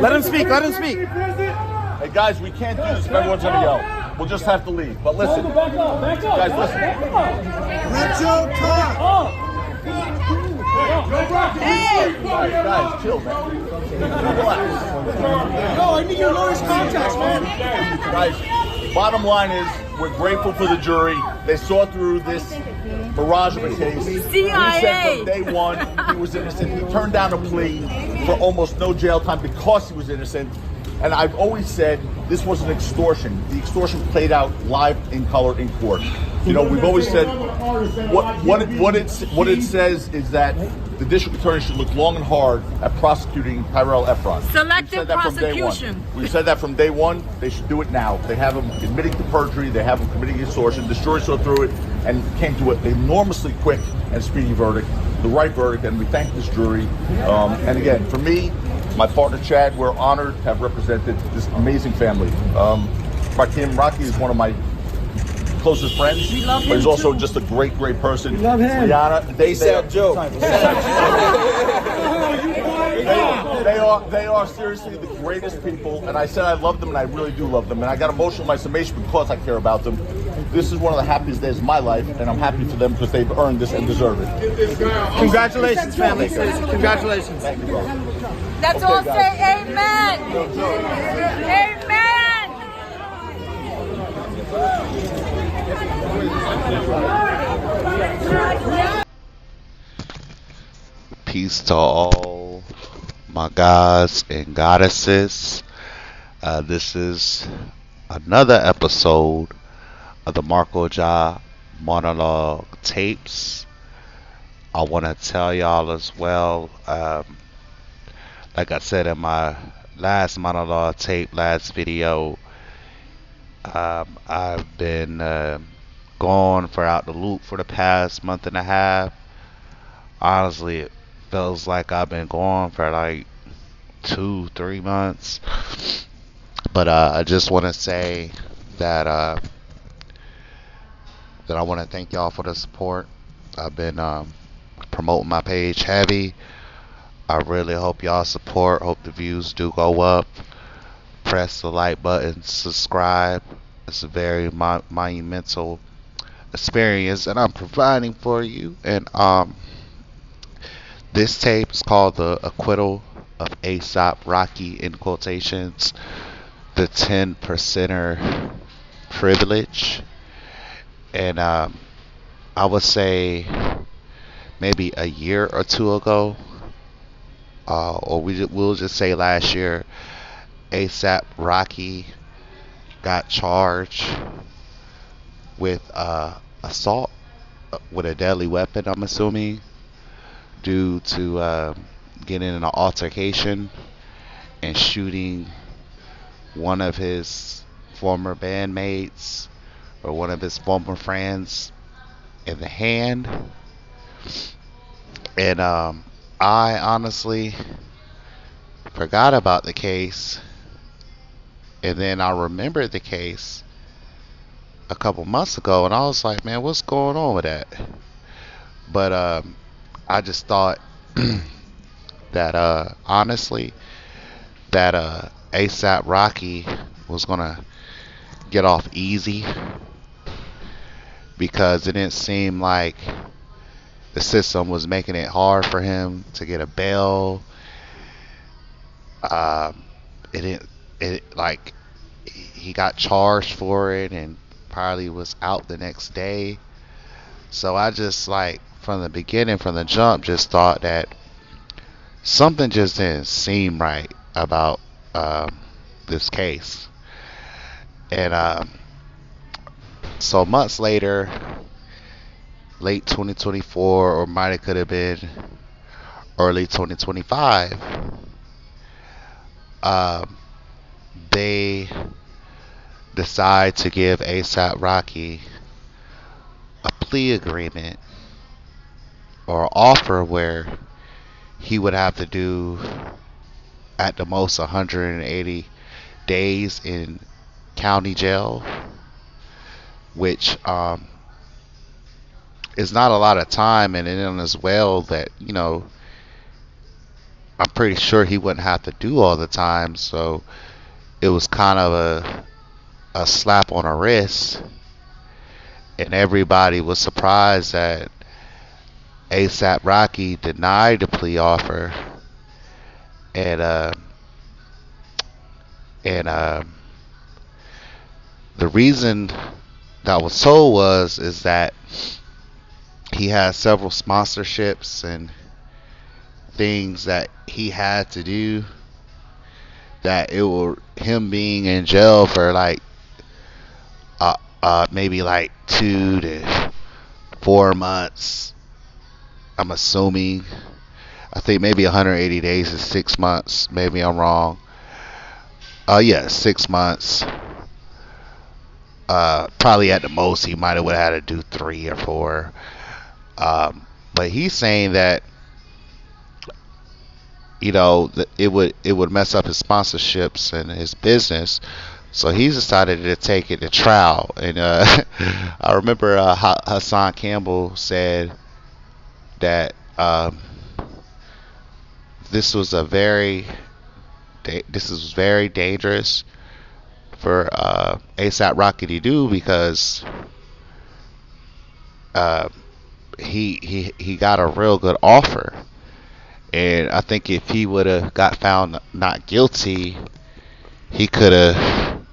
Let him speak. Let him speak. Hey guys, we can't do this if everyone's gonna yell. We'll just have to leave. But listen, guys, listen. Retro talk. Guys, chill, man. Relax. No, I need your lawyer's contacts, man. Guys, bottom line is, we're grateful for the jury. They saw through this barrage of a case. CIA. We said from day one he was innocent. He turned down a plea for almost no jail time because he was innocent. And I've always said this was an extortion. The extortion played out live in color in court. You know, we've always said what it says is that the district attorney should look long and hard at prosecuting Tyrell Efron. Selective prosecution. We've said that from day one. They should do it now. They have him admitting to perjury. They have him committing extortion. The jury saw through it and came to an enormously quick and speedy verdict, the right verdict, and we thank this jury. And again, for me, my partner Chad, we're honored to have represented this amazing family. Rocky is one of my closest friends, but he's also just a great person. Love him. Rihanna, They said Joe. they are seriously the greatest people, and I said I love them, and I really do love them, and I got emotional in my summation because I care about them. This is one of the happiest days of my life, and I'm happy for them because they've earned this and deserve it. Congratulations, family. Congratulations. Thank you, bro. Let's all say amen. Amen. Peace to all my gods and goddesses. This is another episode of the MarcoJah monologue tapes. I want to tell y'all as well, like I said in my last monologue tape, last video, I've been gone for out the loop for the past month and a half. Honestly, it feels like I've been gone for like 2-3 months. But I just want to say that I want to thank y'all for the support. I've been promoting my page heavy. I really hope y'all support. Hope the views do go up. Press the like button, subscribe. It's a very monumental experience that I'm providing for you. And this tape is called The Acquittal of ASAP Rocky, in quotations, the 10%er privilege. And I would say maybe a year or two ago, or we'll just say last year, ASAP Rocky got charged with assault with a deadly weapon, I'm assuming, due to getting in an altercation and shooting one of his former bandmates or one of his former friends in the hand. And I honestly forgot about the case, and then I remembered the case a couple months ago, and I was like, man, what's going on with that? But I just thought that honestly that ASAP Rocky was gonna get off easy, because it didn't seem like the system was making it hard for him to get a bail. He got charged for it and probably was out the next day. So I just, like, from the beginning, from the jump, just thought that something just didn't seem right about this case. And so months later, late 2024, or might have could have been early 2025, they decide to give ASAP Rocky a plea agreement or offer where he would have to do at the most 180 days in county jail, which is not a lot of time, and then as well that, you know, I'm pretty sure he wouldn't have to do all the time. So it was kind of a slap on the wrist, and everybody was surprised that ASAP Rocky denied the plea offer, and and the reason that was told was is that he had several sponsorships and things that he had to do, that it will him being in jail for like maybe like 2 to 4 months. I'm assuming. I think maybe 180 days is 6 months. Maybe I'm wrong. Yeah, 6 months. Probably at the most he might have would have had to do 3 or 4. But he's saying that it would mess up his sponsorships and his business. So he's decided to take it to trial. And I remember Hassan Campbell said that this was very dangerous for ASAP Rocky to do, because he got a real good offer. And I think if he would have got found not guilty, he could have,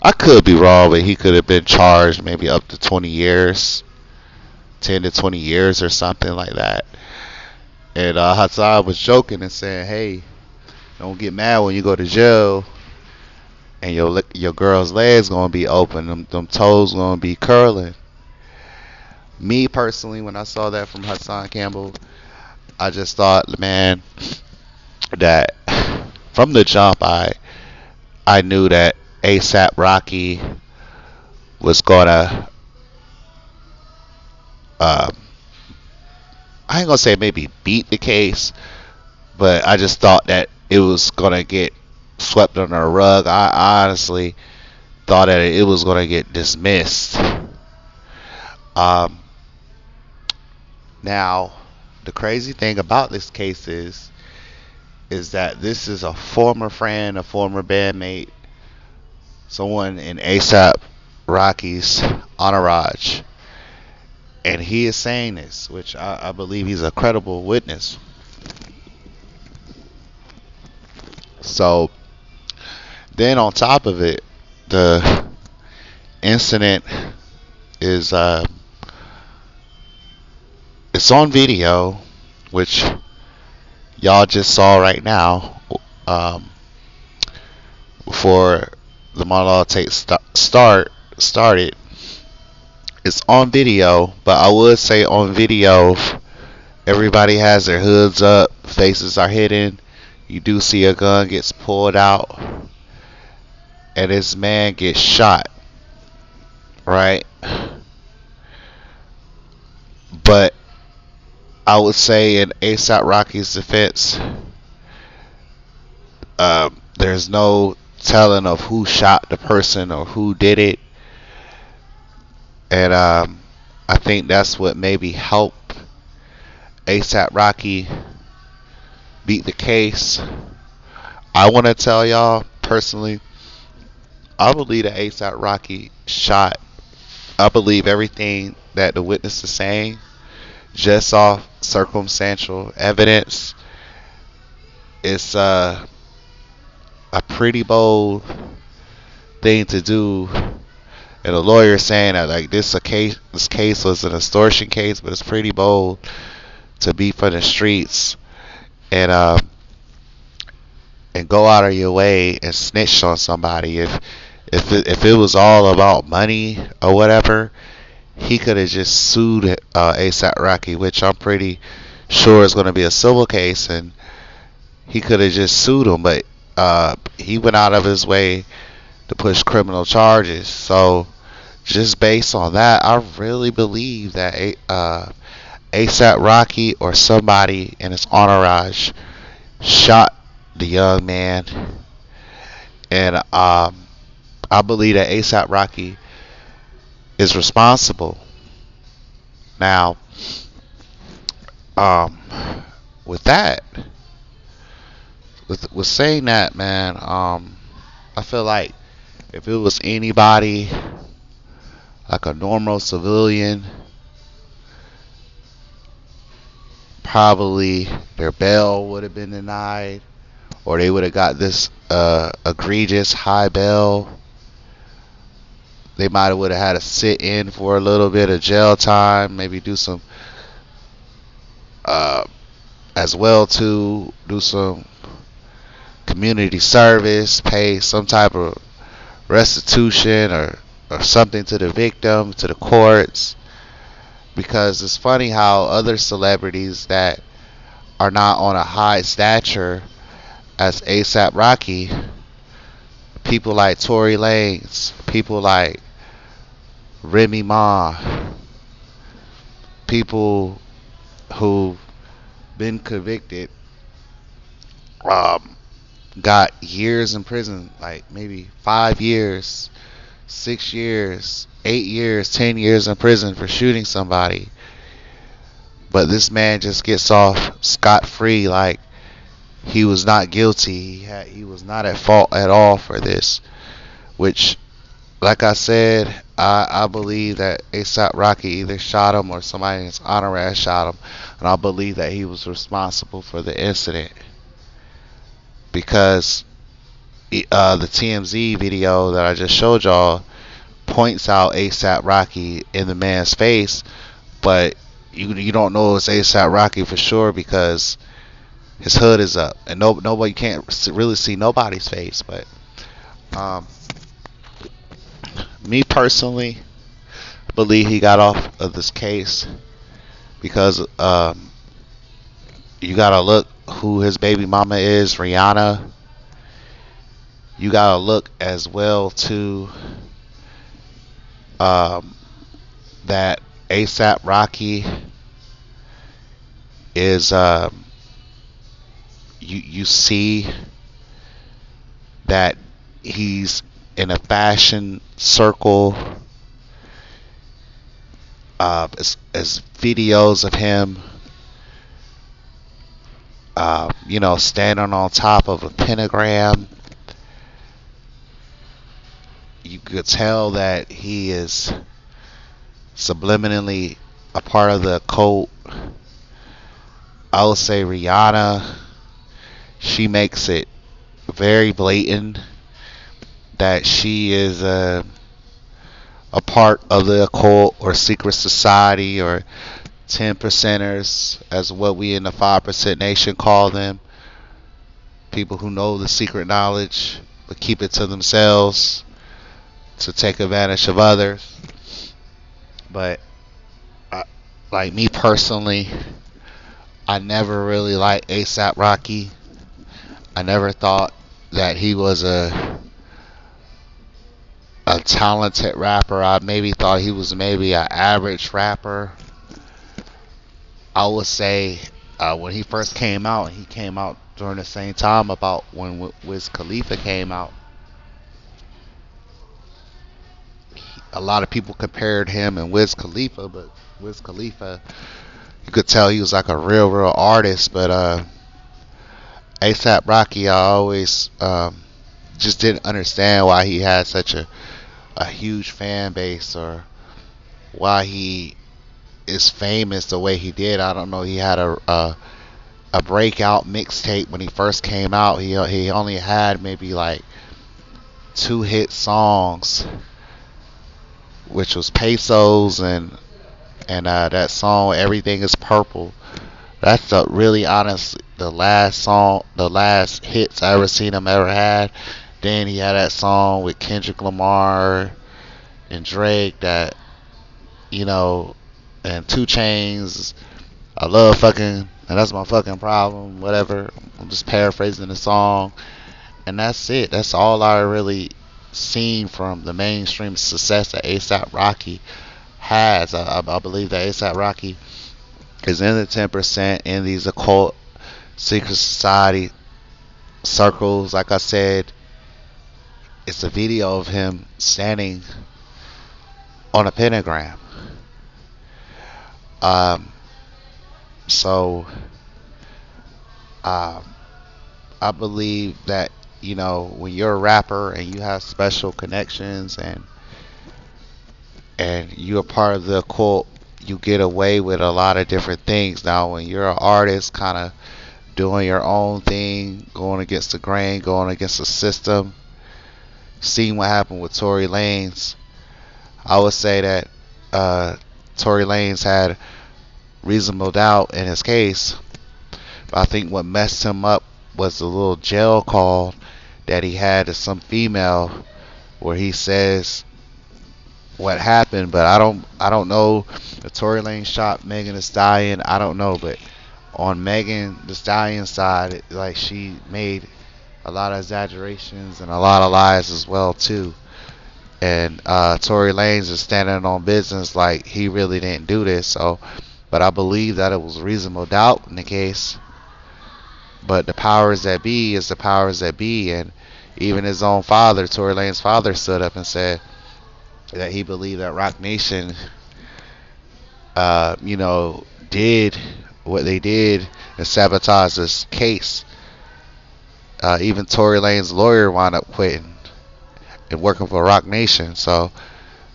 I could be wrong, but he could have been charged maybe up to 20 years, 10 to 20 years or something like that. And Hassan was joking and saying, hey, don't get mad when you go to jail and your girl's legs gonna be open, them toes gonna be curling. Me personally, when I saw that from Hassan Campbell, I just thought, man, that from the jump, I knew that ASAP Rocky was gonna, I ain't gonna say maybe beat the case, but I just thought that it was gonna get swept under the rug. I honestly thought that it was gonna get dismissed. Now, the crazy thing about this case is that this is a former friend, a former bandmate, someone in ASAP Rocky's entourage, and he is saying this, which I believe he's a credible witness. So then on top of it, the incident is it's on video, which y'all just saw right now, before the monologue started. It's on video, but I would say on video, everybody has their hoods up, faces are hidden. You do see a gun gets pulled out, and this man gets shot, right? But I would say in ASAP Rocky's defense, there's no telling of who shot the person or who did it. And I think that's what maybe helped ASAP Rocky beat the case. I want to tell y'all personally, I believe that ASAP Rocky shot. I believe everything that the witness is saying, just off circumstantial evidence. It's a pretty bold thing to do. And the lawyer saying that like this case was an extortion case, but it's pretty bold to be from the streets and go out of your way and snitch on somebody. If it was all about money or whatever, he could have just sued ASAP Rocky, which I'm pretty sure is going to be a civil case, and he could have just sued him. But he went out of his way to push criminal charges. So just based on that, I really believe that ASAP Rocky or somebody in his entourage shot the young man, and I believe that ASAP Rocky is responsible. Now, with that, with saying that, man, I feel like if it was anybody like a normal civilian, probably their bail would have been denied, or they would have got this egregious high bail. They might have would have had to sit in for a little bit of jail time, maybe do some uh, as well to do some community service, pay some type of restitution or something to the victim, to the courts. Because it's funny how other celebrities that are not on a high stature as ASAP Rocky, people like Tory Lanez, people like Remy Ma, people who've been convicted, um, got years in prison, like maybe 5 years, 6 years, 8 years, 10 years in prison for shooting somebody. But this man just gets off scot free, like he was not guilty. He was not at fault at all for this. Which, like I said, I believe that ASAP Rocky either shot him or somebody in his entourage shot him, and I believe that he was responsible for the incident because the TMZ video that I just showed y'all points out ASAP Rocky in the man's face, but you don't know it's ASAP Rocky for sure because his hood is up and nobody can't really see nobody's face. But me personally, I believe he got off of this case because you gotta look who his baby mama is, Rihanna. You gotta look as well to that ASAP Rocky is you see that he's in a fashion circle. As videos of him standing on top of a pentagram, you could tell that he is subliminally a part of the cult. I would say Rihanna, she makes it very blatant that she is a part of the occult or secret society or 10 percenters, as what we in the 5% nation call them. People who know the secret knowledge but keep it to themselves to take advantage of others. But like me personally, I never really liked ASAP Rocky. I never thought that he was a talented rapper. I maybe thought he was maybe an average rapper. I would say when he first came out, he came out during the same time about when Wiz Khalifa came out. A lot of people compared him and Wiz Khalifa, but Wiz Khalifa, you could tell he was like a real artist. But ASAP Rocky, I always just didn't understand why he had such a huge fan base, or why he is famous the way he did. I don't know. He had a breakout mixtape when he first came out. He only had maybe like 2 hit songs, which was Pesos and that song Everything Is Purple. That's really honestly the last hits I ever seen him ever had. Then he had that song with Kendrick Lamar and Drake that, and 2 Chainz. I love fucking, and that's my fucking problem, whatever. I'm just paraphrasing the song. And that's it. That's all I really seen from the mainstream success that ASAP Rocky has. I believe that ASAP Rocky is in the 10% in these occult secret society circles. Like I said, it's a video of him standing on a pentagram. So I believe that, when you're a rapper and you have special connections and you're part of the cult, you get away with a lot of different things. Now, when you're an artist, kind of doing your own thing, going against the grain, going against the system, seeing what happened with Tory Lanez, I would say that Tory Lanez had reasonable doubt in his case. But I think what messed him up was the little jail call that he had to some female where he says what happened, but I don't know if Tory Lanez shot Megan Thee Stallion. I don't know, but on Megan Thee Stallion's side, like, she made a lot of exaggerations and a lot of lies as well too. And Tory Lanez is standing on business like he really didn't do this. So, but I believe that it was reasonable doubt in the case. But the powers that be is the powers that be, and even his own father, Tory Lanez's father, stood up and said that he believed that Rock Nation, did what they did and sabotaged this case. Even Tory Lanez's lawyer wound up quitting and working for Rock Nation. So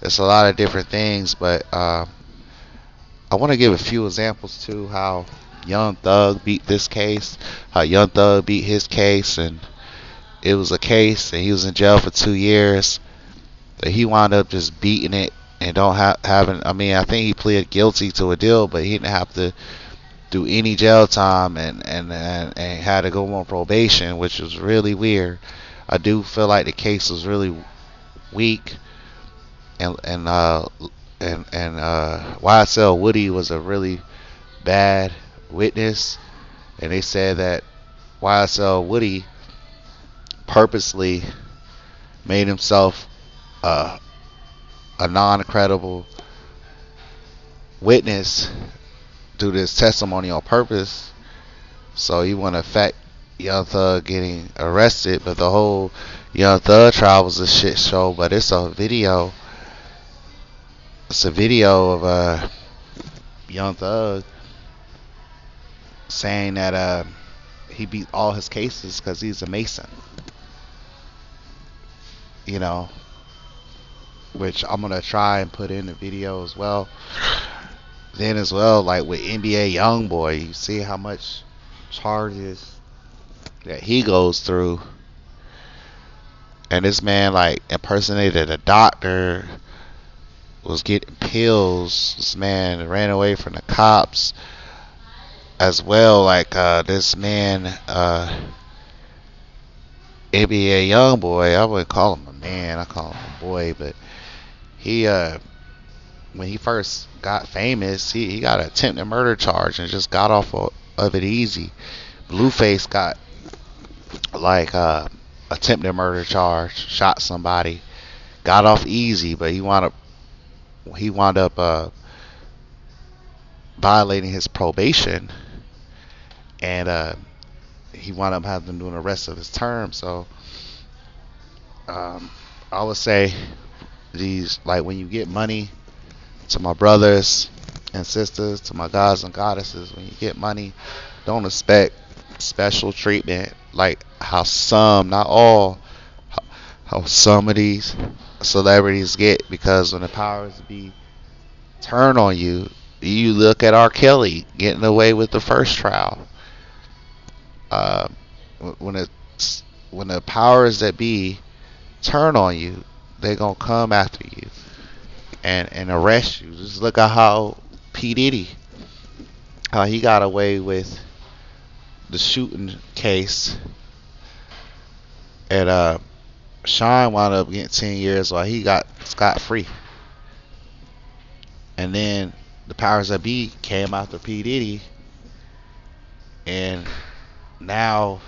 it's a lot of different things, but I want to give a few examples too how Young Thug beat this case, how Young Thug beat his case, and it was a case, and he was in jail for 2 years. But he wound up just beating it and don't having. I mean, I think he pleaded guilty to a deal, but he didn't have to do any jail time and had to go on probation, which was really weird. I do feel like the case was really weak, and YSL Woody was a really bad witness, and they said that YSL Woody purposely made himself a non-credible witness due to his testimony on purpose, so he want to affect Young Thug getting arrested. But the whole Young Thug trial was a shit show. But it's a video. It's a video of Young Thug saying that he beat all his cases because he's a Mason. Which I'm gonna try and put in the video as well. Then as well, like with NBA YoungBoy, you see how much charges that he goes through, and this man like impersonated a doctor, was getting pills. This man ran away from the cops as well. Like this man, NBA YoungBoy, I wouldn't call him a man, I call him a boy, but he when he first got famous, he got an attempted murder charge and just got off of it easy. Blueface got like attempted murder charge, shot somebody, got off easy, but he wound up violating his probation, and he wound up having to do the rest of his term. So I would say these, like, when you get money, to my brothers and sisters, to my gods and goddesses, when you get money, don't expect special treatment like how some, not all, how some of these celebrities get, because when the powers be turn on you, you look at R. Kelly getting away with the first trial. When the powers that be turn on you, they're gonna come after you and arrest you. Just look at how P. Diddy, how he got away with the shooting case, and Sean wound up getting 10 years while he got scot-free. And then the powers that be came after P. Diddy, and now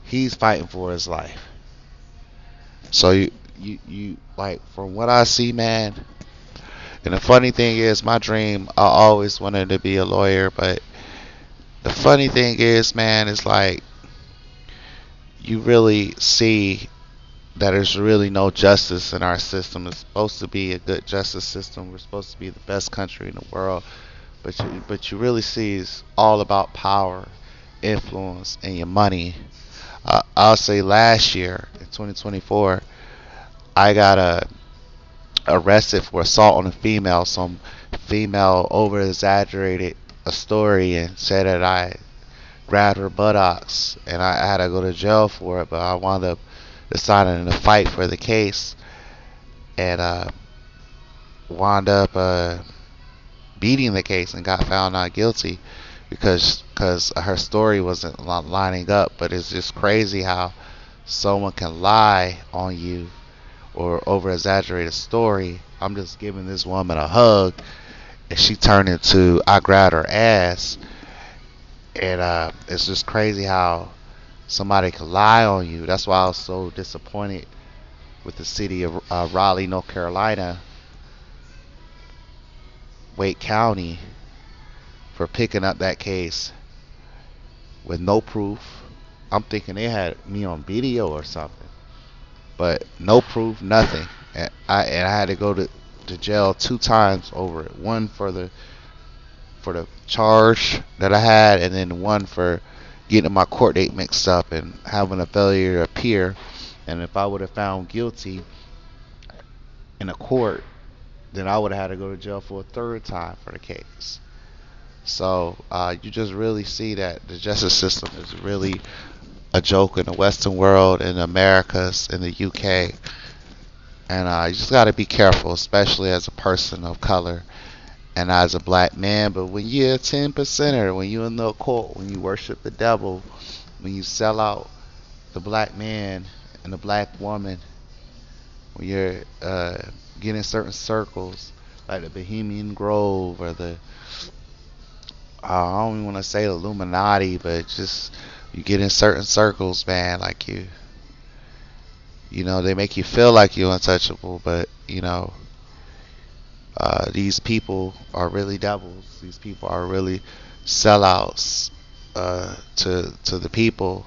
he's fighting for his life. So you like, from what I see, man. And the funny thing is, my dream, I always wanted to be a lawyer, but the funny thing is, man, is like, you really see that there's really no justice in our system. It's supposed to be a good justice system. We're supposed to be the best country in the world, but you really see it's all about power, influence, and your money. I'll say last year in 2024, I got arrested for assault on a female. Some female over exaggerated a story and said that I grabbed her buttocks, and I had to go to jail for it. But I wound up deciding to fight for the case, and wound up beating the case and got found not guilty because her story wasn't lining up. But it's just crazy how someone can lie on you or over exaggerate a story. I'm just giving this woman a hug, and she turned into I grabbed her ass. And it's just crazy how somebody can lie on you. That's why I was so disappointed with the city of Raleigh, North Carolina, Wake County, for picking up that case with no proof. I'm thinking they had me on video or something, but no proof, nothing. And I had to go to jail 2 times over it. One for the charge that I had, and then one for getting my court date mixed up and having a failure to appear. And if I would have found guilty in a court, then I would have had to go to jail for a 3rd time for the case. So you just really see that the justice system is really a joke in the Western world, in the Americas, in the UK. And you just got to be careful, especially as a person of color and as a black man. But when you're a 10%er, when you're in the occult, when you worship the devil, when you sell out the black man and the black woman, when you're getting certain circles like the Bohemian Grove or the I don't even want to say Illuminati, but just you get in certain circles, man, like you know, they make you feel like you're untouchable, but you know, these people are really devils. These people are really sellouts to the people.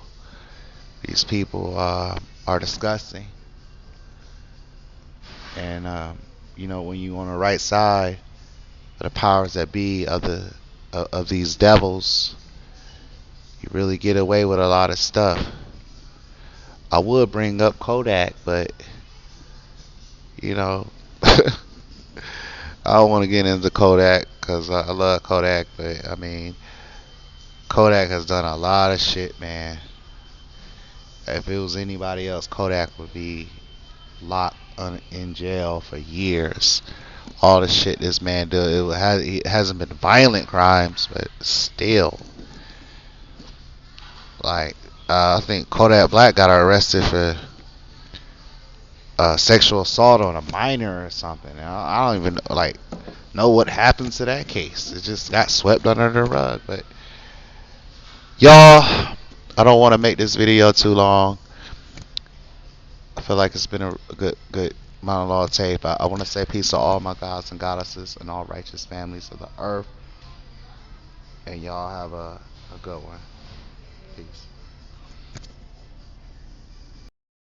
These people are disgusting. And you know, when you on the right side of the powers that be of these devils, you really get away with a lot of stuff. I would bring up Kodak, but you know, I don't want to get into Kodak because I love Kodak, but I mean, Kodak has done a lot of shit, man. If it was anybody else, Kodak would be locked in jail for years. All the shit this man did, it hasn't been violent crimes, but still, like I think Kodak Black got arrested for sexual assault on a minor or something. I don't even know what happened to that case. It just got swept under the rug. But y'all, I don't want to make this video too long. I feel like it's been a good monologue tape. I want to say peace to all my gods and goddesses and all righteous families of the earth. And y'all have a good one. Peace.